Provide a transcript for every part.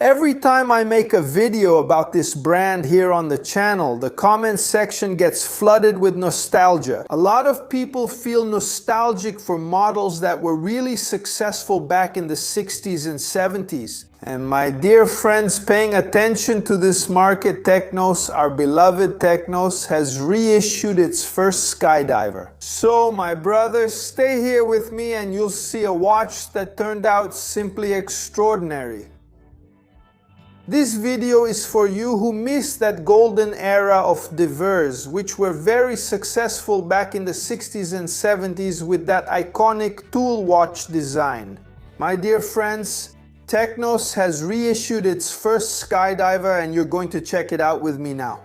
Every time I make a video about this brand here on the channel, the comment section gets flooded with nostalgia. A lot of people feel nostalgic for models that were really successful back in the 60s and 70s. And my dear friends paying attention to this market, Technos, our beloved Technos, has reissued its first Skydiver. So my brothers, stay here with me and you'll see a watch that turned out simply extraordinary. This video is for you who missed that golden era of divers, which were very successful back in the 60s and 70s with that iconic tool watch design. My dear friends, Technos has reissued its first Skydiver and you're going to check it out with me now.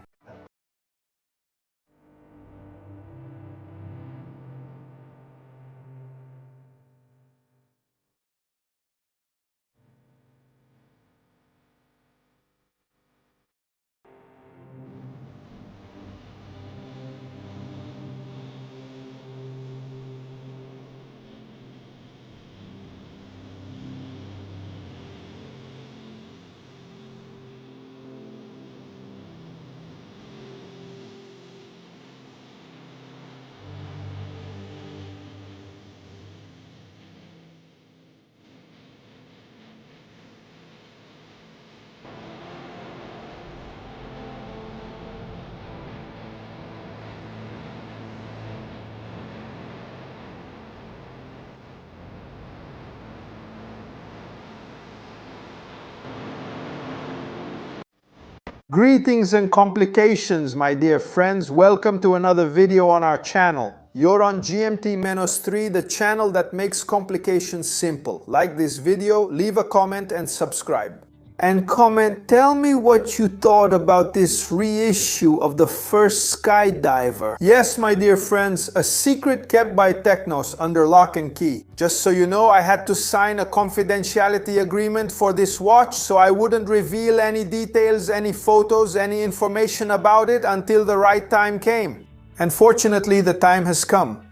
Greetings and complications, my dear friends. Welcome to another video on our channel. You're on GMT-3, the channel that makes complications simple. Like this video, leave a comment and subscribe. And comment, tell me what you thought about this reissue of the first Skydiver. Yes, my dear friends, a secret kept by Technos under lock and key. Just so you know, I had to sign a confidentiality agreement for this watch, so I wouldn't reveal any details, any photos, any information about it until the right time came. And fortunately, the time has come.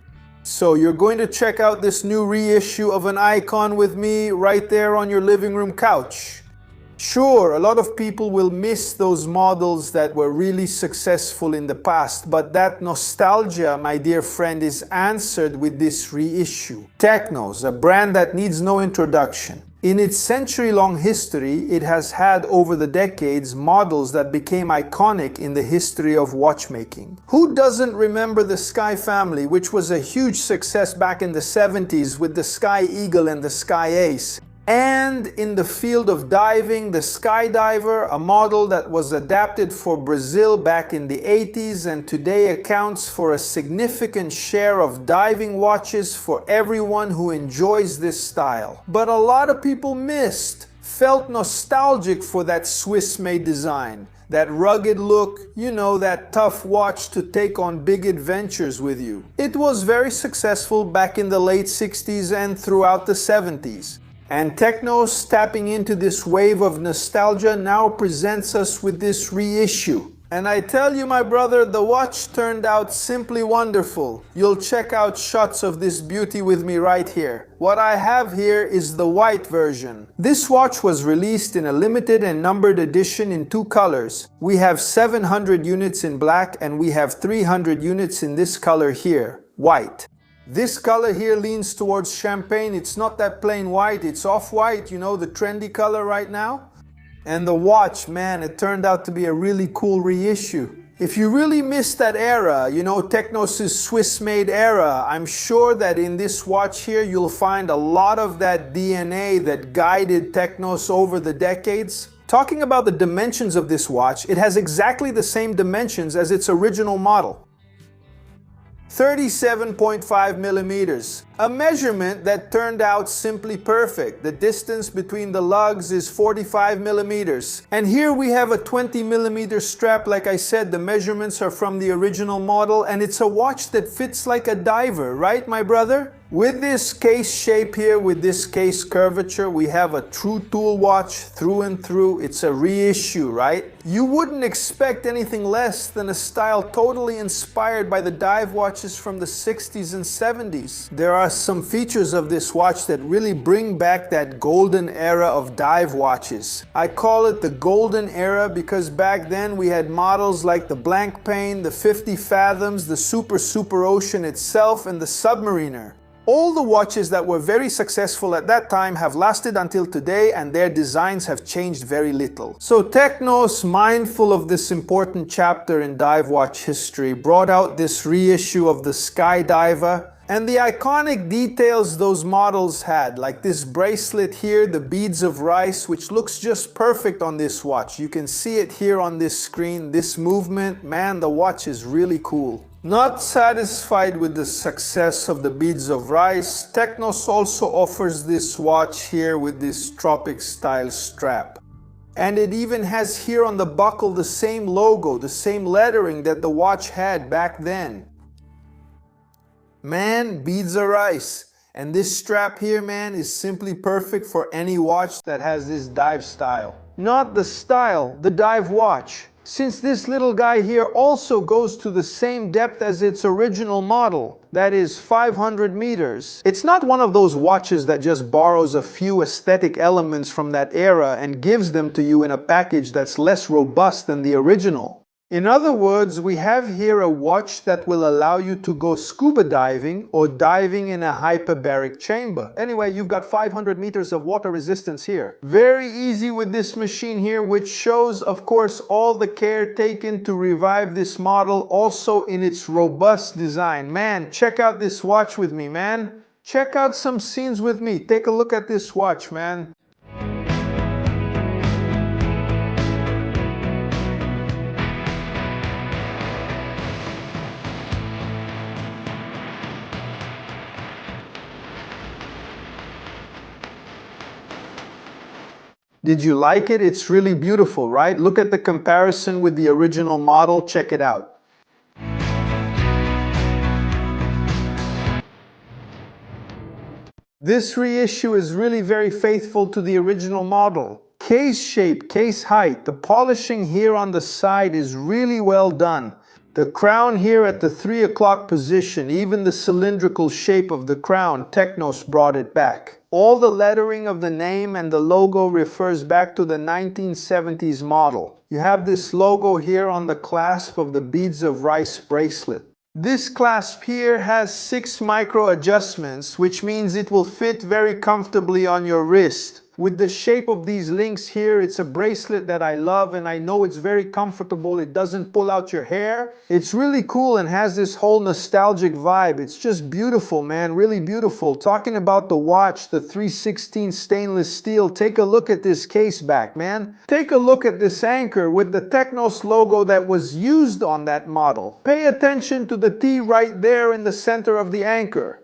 So you're going to check out this new reissue of an icon with me right there on your living room couch. Sure, a lot of people will miss those models that were really successful in the past, but that nostalgia, my dear friend, is answered with this reissue. Technos, a brand that needs no introduction. In its century-long history, it has had over the decades models that became iconic in the history of watchmaking. Who doesn't remember the Sky family, which was a huge success back in the 70s with the Sky Eagle and the Sky Ace? And in the field of diving, the Skydiver, a model that was adapted for Brazil back in the 80s and today accounts for a significant share of diving watches for everyone who enjoys this style. But a lot of people felt nostalgic for that Swiss-made design, that rugged look, you know, that tough watch to take on big adventures with you. It was very successful back in the late 60s and throughout the 70s. And Technos, tapping into this wave of nostalgia, now presents us with this reissue. And I tell you, my brother, the watch turned out simply wonderful. You'll check out shots of this beauty with me right here. What I have here is the white version. This watch was released in a limited and numbered edition in two colors. We have 700 units in black and we have 300 units in this color here, white. This color here leans towards champagne. It's not that plain white, it's off-white, you know, the trendy color right now. And the watch, man, it turned out to be a really cool reissue. If you really missed that era, you know, Technos' Swiss-made era, I'm sure that in this watch here you'll find a lot of that DNA that guided Technos over the decades. Talking about the dimensions of this watch, it has exactly the same dimensions as its original model. 37.5 millimeters, a measurement that turned out simply perfect. The distance between the lugs is 45 millimeters. And here we have a 20 millimeter strap. Like I said, the measurements are from the original model and it's a watch that fits like a diver, right, my brother? With this case shape here, with this case curvature, we have a true tool watch through and through. It's a reissue, right? You wouldn't expect anything less than a style totally inspired by the dive watches from the 60s and 70s. There are some features of this watch that really bring back that golden era of dive watches. I call it the golden era because back then we had models like the Blank Pane, the 50 Fathoms, the Super Ocean itself, and the Submariner. All the watches that were very successful at that time have lasted until today, and their designs have changed very little. So Technos, mindful of this important chapter in dive watch history, brought out this reissue of the Skydiver, and the iconic details those models had, like this bracelet here, the beads of rice, which looks just perfect on this watch. You can see it here on this screen, this movement. Man, the watch is really cool. Not satisfied with the success of the beads of rice, Technos also offers this watch here with this tropic style strap. And it even has here on the buckle the same logo, the same lettering that the watch had back then. Man, beads of rice. And this strap here, man, is simply perfect for any watch that has this dive style. Not the style, the dive watch. Since this little guy here also goes to the same depth as its original model, that is 500 meters. It's not one of those watches that just borrows a few aesthetic elements from that era and gives them to you in a package that's less robust than the original. In other words, we have here a watch that will allow you to go scuba diving or diving in a hyperbaric chamber. Anyway, you've got 500 meters of water resistance here. Very easy with this machine here, which shows, of course, all the care taken to revive this model, also in its robust design. Man, check out this watch with me, man. Check out some scenes with me. Take a look at this watch, man. Did you like it? It's really beautiful, right? Look at the comparison with the original model. Check it out. This reissue is really very faithful to the original model. Case shape, case height, the polishing here on the side is really well done. The crown here at the 3 o'clock position, even the cylindrical shape of the crown, Technos brought it back. All the lettering of the name and the logo refers back to the 1970s model. You have this logo here on the clasp of the beads of rice bracelet. This clasp here has 6 micro adjustments, which means it will fit very comfortably on your wrist. With the shape of these links here, it's a bracelet that I love, and I know it's very comfortable. It doesn't pull out your hair. It's really cool and has this whole nostalgic vibe. It's just beautiful, man, really beautiful. Talking about the watch, the 316 stainless steel, take a look at this case back, man. Take a look at this anchor with the Technos logo that was used on that model. Pay attention to the T right there in the center of the anchor.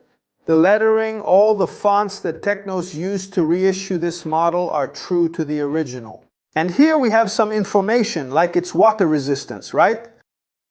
The lettering, all the fonts that Technos used to reissue this model are true to the original. And here we have some information like its water resistance, right?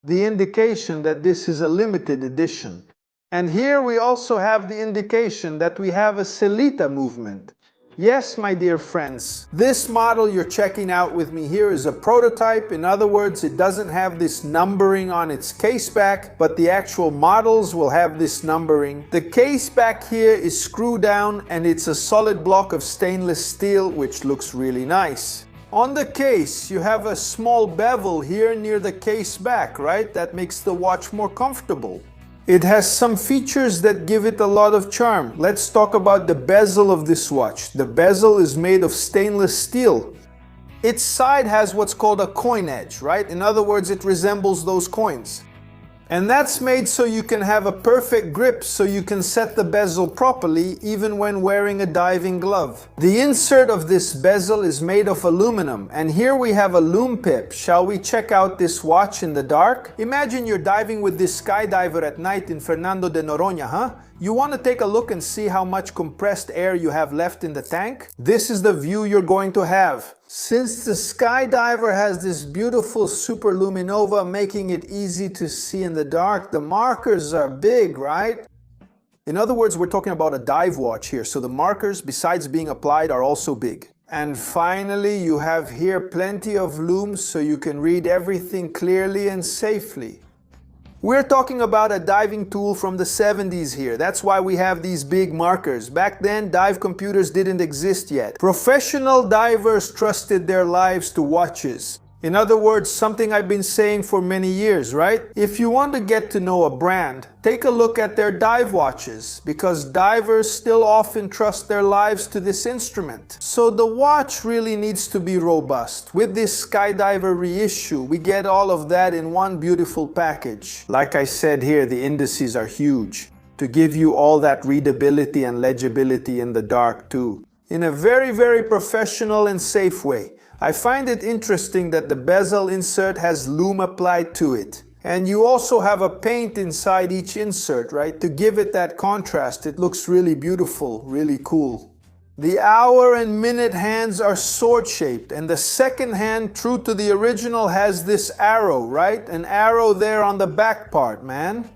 The indication that this is a limited edition. And here we also have the indication that we have a Celita movement. Yes, my dear friends, this model you're checking out with me here is a prototype. In other words, it doesn't have this numbering on its case back, but the actual models will have this numbering. The case back here is screw down, and it's a solid block of stainless steel, which looks really nice. On the case, you have a small bevel here near the case back, right? That makes the watch more comfortable. It has some features that give it a lot of charm. Let's talk about the bezel of this watch. The bezel is made of stainless steel. Its side has what's called a coin edge, right? In other words, it resembles those coins. And that's made so you can have a perfect grip, so you can set the bezel properly even when wearing a diving glove. The insert of this bezel is made of aluminum, and here we have a Lume pip. Shall we check out this watch in the dark? Imagine you're diving with this Skydiver at night in Fernando de Noronha, huh? You want to take a look and see how much compressed air you have left in the tank? This is the view you're going to have. Since the Skydiver has this beautiful superluminova making it easy to see in the dark, the markers are big, right? In other words, we're talking about a dive watch here, so the markers, besides being applied, are also big. And finally, you have here plenty of looms so you can read everything clearly and safely. We're talking about a diving tool from the 70s here. That's why we have these big markers. Back then, dive computers didn't exist yet. Professional divers trusted their lives to watches. In other words, something I've been saying for many years, right? If you want to get to know a brand, take a look at their dive watches, because divers still often trust their lives to this instrument. So the watch really needs to be robust. With this Skydiver reissue, we get all of that in one beautiful package. Like I said here, the indices are huge, to give you all that readability and legibility in the dark too, in a very, very professional and safe way. I find it interesting that the bezel insert has Lume applied to it. And you also have a paint inside each insert, right? To give it that contrast. It looks really beautiful, really cool. The hour and minute hands are sword-shaped, and the second hand, true to the original, has this arrow, right? An arrow there on the back part, man.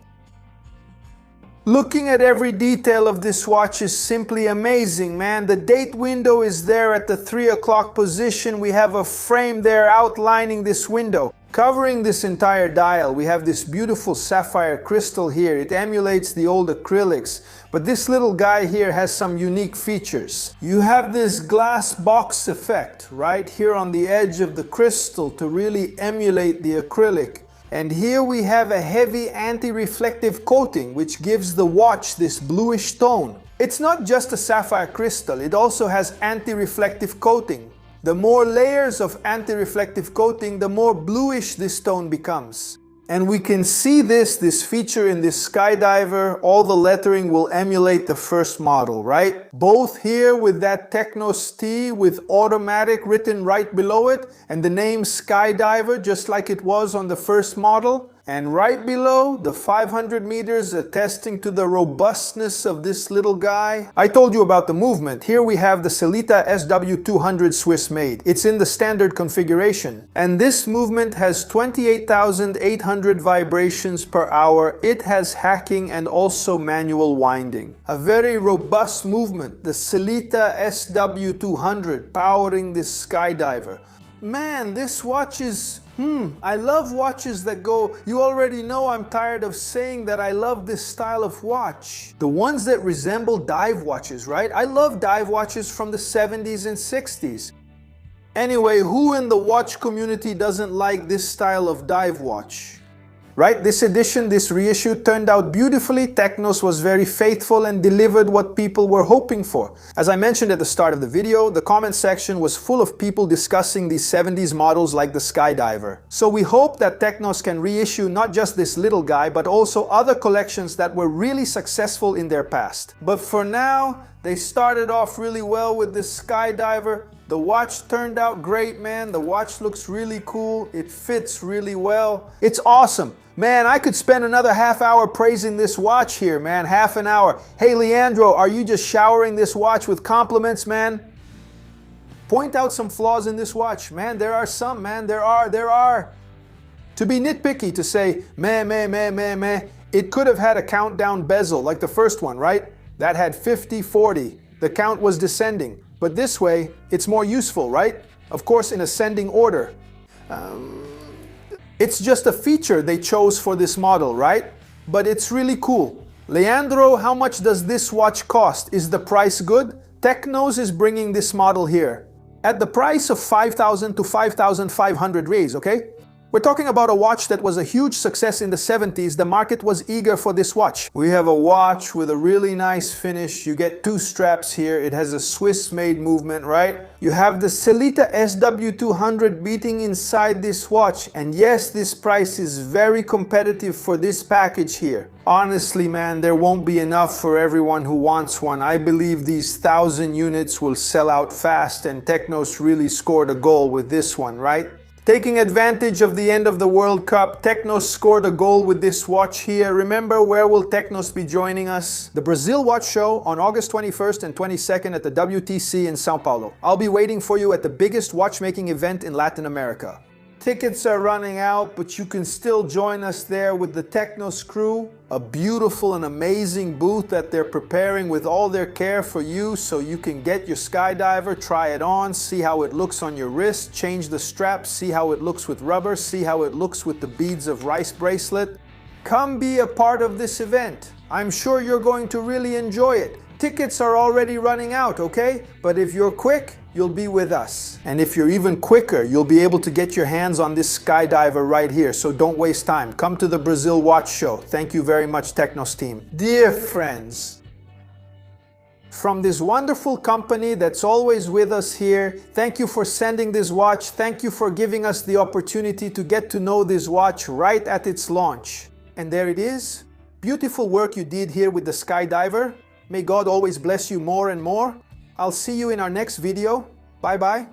Looking at every detail of this watch is simply amazing, man. The date window is there at the 3 o'clock position. We have a frame there outlining this window. Covering this entire dial, we have this beautiful sapphire crystal here. It emulates the old acrylics, but this little guy here has some unique features. You have this glass box effect right here on the edge of the crystal to really emulate the acrylic. And here we have a heavy anti-reflective coating which gives the watch this bluish tone. It's not just a sapphire crystal, it also has anti-reflective coating. The more layers of anti-reflective coating, the more bluish this tone becomes. And we can see this feature in this Skydiver. All the lettering will emulate the first model, right? Both here with that Technos T with automatic written right below it, and the name Skydiver just like it was on the first model. And right below, the 500 meters attesting to the robustness of this little guy. I told you about the movement. Here we have the Sellita SW200 Swiss made. It's in the standard configuration. And this movement has 28,800 vibrations per hour. It has hacking and also manual winding. A very robust movement. The Sellita SW200 powering this Skydiver. Man, this watch is... I love watches that go, you already know I'm tired of saying that I love this style of watch. The ones that resemble dive watches, right? I love dive watches from the 70s and 60s. Anyway, who in the watch community doesn't like this style of dive watch? Right? This edition, this reissue turned out beautifully. Technos was very faithful and delivered what people were hoping for. As I mentioned at the start of the video, the comment section was full of people discussing these 70s models like the Skydiver. So we hope that Technos can reissue not just this little guy, but also other collections that were really successful in their past. But for now, they started off really well with this Skydiver. The watch turned out great, man. The watch looks really cool. It fits really well. It's awesome. Man, I could spend another half hour praising this watch here, man. Half an hour. Hey, Leandro, are you just showering this watch with compliments, man? Point out some flaws in this watch. Man, there are some, man. There are. To be nitpicky, to say, meh. It could have had a countdown bezel like the first one, right? That had 50, 40. The count was descending. But this way, it's more useful, right? Of course, in ascending order. It's just a feature they chose for this model, right? But it's really cool. Leandro, how much does this watch cost? Is the price good? Technos is bringing this model here at the price of 5,000 to 5,500 Reis, okay? We're talking about a watch that was a huge success in the 70s. The market was eager for this watch. We have a watch with a really nice finish. You get two straps here. It has a Swiss-made movement, right? You have the Sellita SW200 beating inside this watch. And yes, this price is very competitive for this package here. Honestly, man, there won't be enough for everyone who wants one. I believe these 1,000 units will sell out fast, and Technos really scored a goal with this one, right? Taking advantage of the end of the World Cup, Technos scored a goal with this watch here. Remember, where will Technos be joining us? The Brazil Watch Show on August 21st and 22nd at the WTC in Sao Paulo. I'll be waiting for you at the biggest watchmaking event in Latin America. Tickets are running out, but you can still join us there with the Technos crew. A beautiful and amazing booth that they're preparing with all their care for you, so you can get your Skydiver, try it on, see how it looks on your wrist, change the strap, see how it looks with rubber, see how it looks with the beads of Reissue bracelet. Come be a part of this event. I'm sure you're going to really enjoy it. Tickets are already running out, okay? But if you're quick, you'll be with us. And if you're even quicker, you'll be able to get your hands on this Skydiver right here. So don't waste time. Come to the Brazil Watch Show. Thank you very much, Technos team. Dear friends, from this wonderful company that's always with us here, thank you for sending this watch. Thank you for giving us the opportunity to get to know this watch right at its launch. And there it is. Beautiful work you did here with the Skydiver. May God always bless you more and more. I'll see you in our next video. Bye-bye.